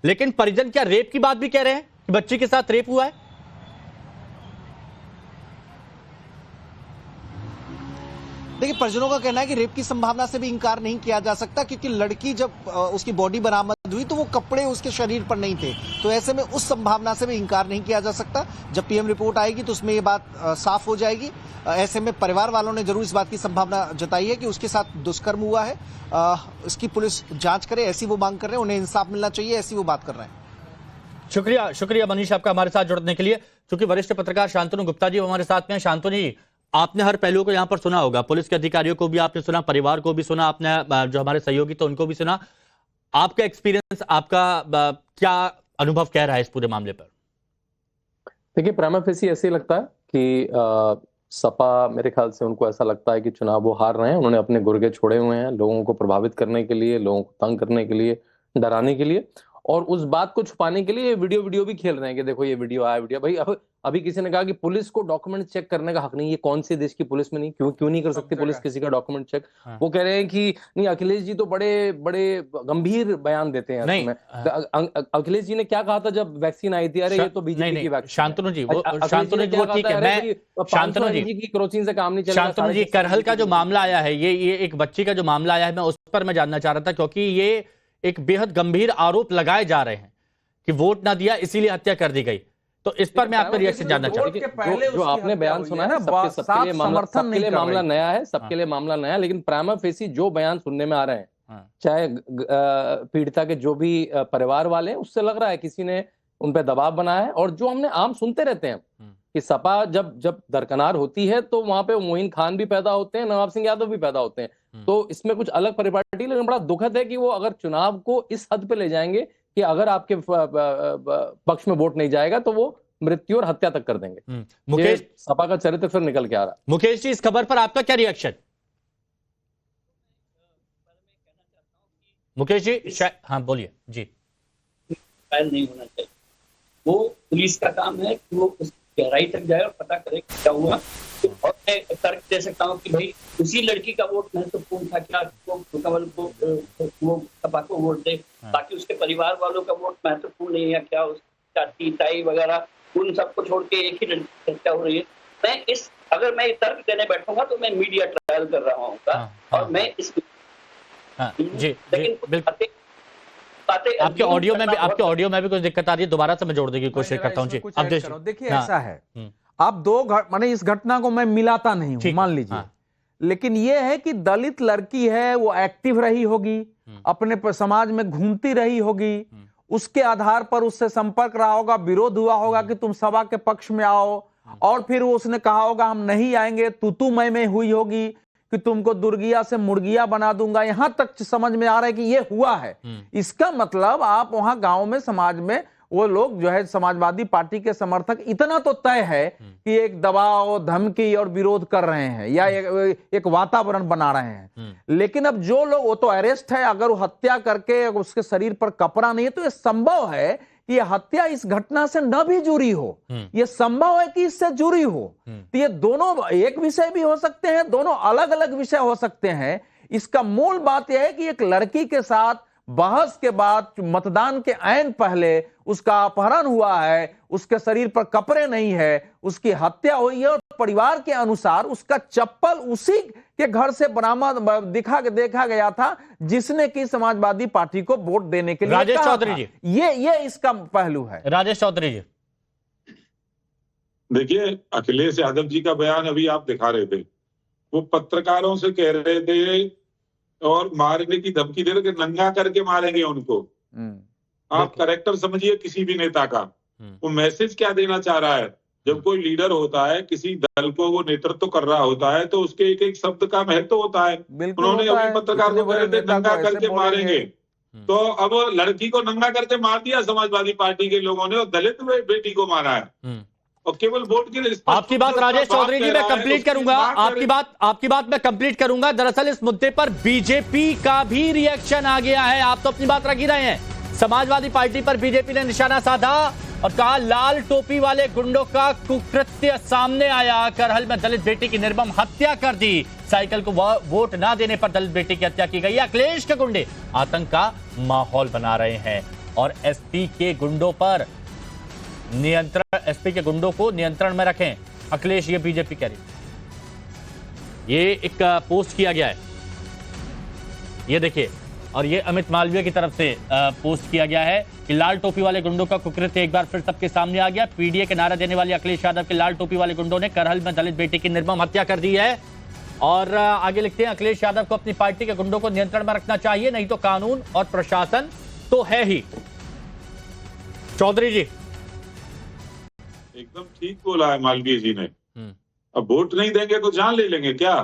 लेकिन परिजन क्या रेप की बात भी कह रहे हैं कि बच्ची के साथ रेप हुआ है? देखिए, परिजनों का कहना है कि रेप की संभावना से भी इंकार नहीं किया जा सकता, क्योंकि लड़की जब उसकी बॉडी बरामद हुई तो वो कपड़े उसके शरीर पर नहीं थे, तो ऐसे में उस संभावना से भी इंकार नहीं किया जा सकता। जब पीएम रिपोर्ट आएगी तो उसमें ये बात साफ हो जाएगी। ऐसे में परिवार वालों ने जरूर इस बात की संभावना जताई है कि उसके साथ दुष्कर्म हुआ है। इसकी पुलिस जांच करे, ऐसी वो मांग कर रहे हैं। उन्हें इंसाफ मिलना चाहिए, ऐसी वो बात कर रहे हैं। शुक्रिया मनीष आपका हमारे साथ जुड़ने के लिए। क्योंकि वरिष्ठ पत्रकार शांतनु गुप्ता जी हमारे साथ में हैं। शांतनु जी, आपने हर पहलू को यहाँ पर सुना होगा, पुलिस के अधिकारियों को भी आपने सुना, परिवार को भी सुना, आपने जो हमारे सहयोगी थे उनको भी सुना। आपका एक्सपीरियंस, आपका क्या अनुभव कह रहा है इस पूरे मामले पर? देखिए, प्राइमा फेसी ऐसे लगता है कि सपा, मेरे ख्याल से उनको ऐसा लगता है कि चुनाव वो हार रहे हैं। उन्होंने अपने गुर्गे छोड़े हुए हैं लोगों को प्रभावित करने के लिए, लोगों को तंग करने के लिए, डराने के लिए, और उस बात को छुपाने के लिए वीडियो भी खेल रहे हैं कि देखो ये वीडियो आया। वीडियो भाई, अभी किसी ने कहा कि पुलिस को डॉक्यूमेंट चेक करने का हक नहीं। ये कौन से देश की पुलिस में नहीं, क्यों नहीं कर सकती पुलिस किसी का डॉक्यूमेंट चेक? वो कह रहे हैं कि नहीं, अखिलेश जी तो बड़े बड़े गंभीर बयान देते हैं। नहीं, अखिलेश जी ने क्या कहा था जब वैक्सीन आई थी? अरे ये तो बीजेपी की वैक्सीन। शांतनु जी, वो ठीक है, मैं शांतनु जी की क्रोसिन से काम नहीं चलेगा। शांतनु जी, करहल का जो मामला आया है, ये एक बच्ची का जो मामला आया है, मैं उस पर मैं जानना चाह रहा था, क्योंकि ये एक बेहद गंभीर आरोप लगाए जा रहे हैं कि वोट ना दिया इसीलिए हत्या कर दी गई। तो इस पर मैं आपका रिएक्शन जानना चाहता हूं। जो आपने बयान सुना है, सबके लिए मामला नया है, सबके लिए मामला नया है, लेकिन प्राइमा फेसी जो बयान सुनने में आ रहे हैं, चाहे पीड़िता के जो भी परिवार वाले हैं, उससे लग रहा है किसी ने उन पर दबाव बनाया है। और जो हमने आम सुनते रहते हैं कि सपा जब दरकनार होती है तो वहां पे मोइन खान भी पैदा होते हैं, नवाब सिंह यादव भी पैदा होते हैं, तो इसमें कुछ अलग परिपाटी। लेकिन बड़ा दुखद है कि वो अगर चुनाव को इस हद पे ले जाएंगे कि अगर आपके पक्ष में वोट नहीं जाएगा तो वो मृत्यु और हत्या तक कर देंगे। मुकेश, सपा का चरित्र फिर निकल के आ रहा है। मुकेश जी, इस खबर पर आपका क्या रिएक्शन? मुकेश जी, हाँ बोलिए जी। नहीं होना चाहिए, वो पुलिस का काम है कि वो उस गहराई तक जाए और पता करे क्या हुआ। तो और मैं तर्क दे सकता हूँ कि भाई उसी लड़की का वोट महत्वपूर्ण था क्या, कमल को वो सपा को वोट दे, बाकी उसके परिवार वालों का वोट महत्वपूर्ण नहीं है क्या, उसका ताई वगैरह उन सबको छोड़ के एक ही लड़की चर्चा हो रही है। अगर मैं तर्क देने बैठूंगा तो मैं मीडिया ट्रायल कर रहा हूँ और मैं इस लेकिन आपके ऑडियो में भी कुछ दिक्कत आ रही है, दोबारा से मैं जोड़ने की कोशिश करता हूँ जी। अब देखिए ऐसा है, अब माने इस घटना को मैं मिलाता नहीं हूं, मान लीजिए, लेकिन यह है कि दलित लड़की है, वो एक्टिव रही होगी, अपने समाज में घूमती रही होगी, उसके आधार पर उससे संपर्क रहा होगा, विरोध हुआ होगा कि तुम सभा के पक्ष में आओ, और फिर उसने कहा होगा हम नहीं आएंगे, तू मैं हुई होगी कि तुमको दुर्गिया से मुर्गिया बना दूंगा, यहां तक समझ में आ रहा है कि यह हुआ है। इसका मतलब आप वहां गांव में समाज में वो लोग जो है समाजवादी पार्टी के समर्थक इतना तो तय है कि एक दबाव, धमकी और विरोध कर रहे हैं या एक वातावरण बना रहे हैं। लेकिन अब जो लोग, वो तो अरेस्ट है, अगर वो हत्या करके उसके शरीर पर कपड़ा नहीं है तो ये संभव है कि यह हत्या इस घटना से न भी जुड़ी हो, यह संभव है कि इससे जुड़ी हो। तो ये दोनों एक विषय भी हो सकते हैं, दोनों अलग अलग विषय हो सकते हैं। इसका मूल बात यह है कि एक लड़की के साथ बहस के बाद मतदान के ऐन पहले उसका अपहरण हुआ है, उसके शरीर पर कपड़े नहीं है, उसकी हत्या हुई है और परिवार के अनुसार उसका चप्पल उसी के घर से बरामद देखा गया था जिसने की समाजवादी पार्टी को वोट देने के लिए राजेश चौधरी जी, ये इसका पहलू है। राजेश चौधरी जी, देखिए अखिलेश यादव जी का बयान अभी आप दिखा रहे थे, वो पत्रकारों से कह रहे थे और मारने की धमकी दे रहे कि नंगा करके मारेंगे उनको। आप करेक्टर समझिए किसी भी नेता का, वो मैसेज क्या देना चाह रहा है। जब कोई लीडर होता है, किसी दल को वो नेतृत्व कर रहा होता है, तो उसके एक एक शब्द का महत्व होता है। उन्होंने अभी पत्रकार को कह रहे थे नंगा करके मारेंगे, तो अब लड़की को नंगा करके मार दिया समाजवादी पार्टी के लोगों ने और दलित बेटी को मारा है और केवल वोट के लिए। आपकी बात राजेश चौधरी जी मैं कंप्लीट करूंगा, आपकी बात मैं कंप्लीट करूंगा। दरअसल इस मुद्दे पर बीजेपी का भी रिएक्शन आ गया है। आप तो अपनी बात रख ही रहे हैं, समाजवादी पार्टी पर बीजेपी ने निशाना साधा और कहा लाल टोपी वाले गुंडों का कुकृत्य सामने आया, करहल में दलित बेटी की निर्मम हत्या कर दी, साइकिल को वोट ना देने पर दलित बेटी की हत्या की गई। अखिलेश के गुंडे आतंक का माहौल बना रहे हैं और एसपी के गुंडों पर नियंत्रण, एसपी के गुंडों को नियंत्रण में रखें अखिलेश, ये बीजेपी कह रही। ये एक पोस्ट किया गया है, ये देखिए, और ये अमित मालवीय की तरफ से पोस्ट किया गया है कि लाल टोपी वाले गुंडों का कुकृत्य एक बार फिर सबके सामने आ गया। पीडीए के नारा देने वाले अखिलेश यादव के लाल टोपी वाले गुंडों ने करहल में दलित बेटी की निर्मम हत्या कर दी है। और आगे लिखते हैं अखिलेश यादव को अपनी पार्टी के गुंडों को नियंत्रण में रखना चाहिए, नहीं तो कानून और प्रशासन तो है ही। चौधरी जी, एकदम ठीक बोला है मालवीय जी ने। अब वोट नहीं देंगे तो जान ले लेंगे क्या?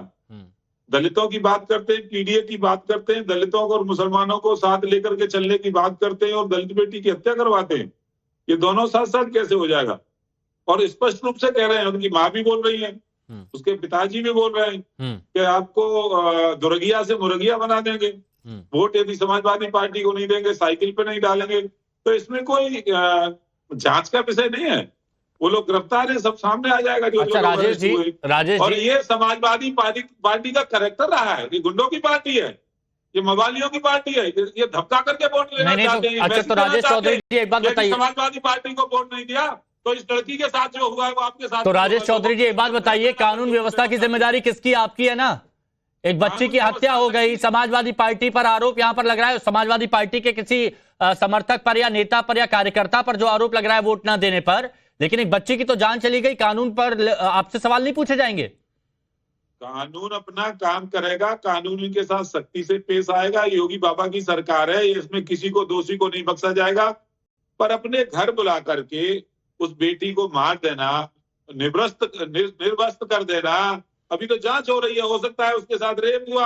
दलितों की बात करते हैं, पीडीए की बात करते हैं, दलितों को और मुसलमानों को साथ लेकर के चलने की बात करते हैं और दलित बेटी की हत्या करवाते हैं। ये दोनों साथ साथ कैसे हो जाएगा? और स्पष्ट रूप से कह रहे हैं, उनकी माँ भी बोल रही है, उसके पिताजी भी बोल रहे हैं कि आपको दुर्गिया से मुर्गिया बना देंगे, वोट यदि समाजवादी पार्टी को नहीं देंगे, साइकिल पे नहीं डालेंगे। तो इसमें कोई जांच का विषय नहीं है, वो लोग गिरफ्तार है, सब सामने आ जाएगा। जो अच्छा राजेश जी, और ये समाजवादी पार्टी का कैरेक्टर रहा है, ये गुंडों की पार्टी है, ये मवालियों की पार्टी है, ये धक्का करके वोट लेना चाहते हैं। अच्छा तो राजेश चौधरी जी एक बात बताइए, समाजवादी पार्टी को वोट नहीं दिया तो इस लड़की के साथ जो हुआ है वो आपके साथ। तो राजेश चौधरी जी एक बात बताइए, कानून व्यवस्था की जिम्मेदारी किसकी? आपकी है ना। एक बच्ची की हत्या हो गई, समाजवादी पार्टी पर आरोप यहां पर लग रहा है, समाजवादी पार्टी के किसी समर्थक पर या नेता पर या कार्यकर्ता पर जो आरोप लग रहा है वोट ना देने पर, लेकिन एक बच्चे की तो जान चली गई। कानून पर आपसे सवाल नहीं पूछे जाएंगे? कानून अपना काम करेगा, कानून इनके साथ सख्ती से पेश आएगा। योगी बाबा की सरकार है, इसमें किसी को दोषी को नहीं बख्शा जाएगा। पर अपने घर बुला करके उस बेटी को मार देना, निर्वस्त कर देना, अभी तो जांच हो रही है, हो सकता है उसके साथ रेप हुआ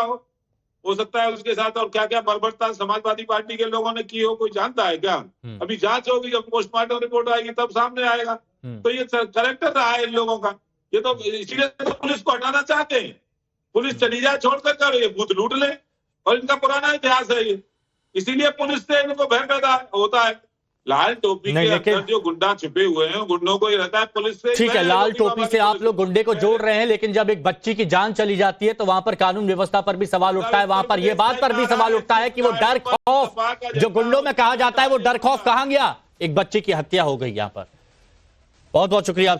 हो सकता है उसके साथ और क्या क्या बर्बरता समाजवादी पार्टी के लोगों ने की हो, कोई जानता है क्या? अभी जांच होगी, जब पोस्टमार्टम रिपोर्ट आएगी तब सामने आएगा। तो ये करेक्टर रहा है इन लोगों का, ये तो इसीलिए तो पुलिस को हटाना चाहते हैं। पुलिस चली जाए छोड़कर कर, ये बूथ लूट ले, और इनका पुराना इतिहास है ये, इसीलिए पुलिस से इनको भय पैदा होता है। लाल टोपी के अंदर जो गुंडा छिपे हुए हैं गुंडों को ही रहता है पुलिस से। ठीक है, लाल टोपी से आप लोग गुंडे को जोड़ रहे हैं, लेकिन जब एक बच्ची की जान चली जाती है तो वहां पर कानून व्यवस्था पर भी सवाल उठता है। वहां पर यह बात पर भी सवाल उठता है कि वो डर खौफ जो गुंडों में कहा जाता है वो डर खौफ कहां गया? एक बच्चे की हत्या हो गई यहां पर। बहुत बहुत शुक्रिया।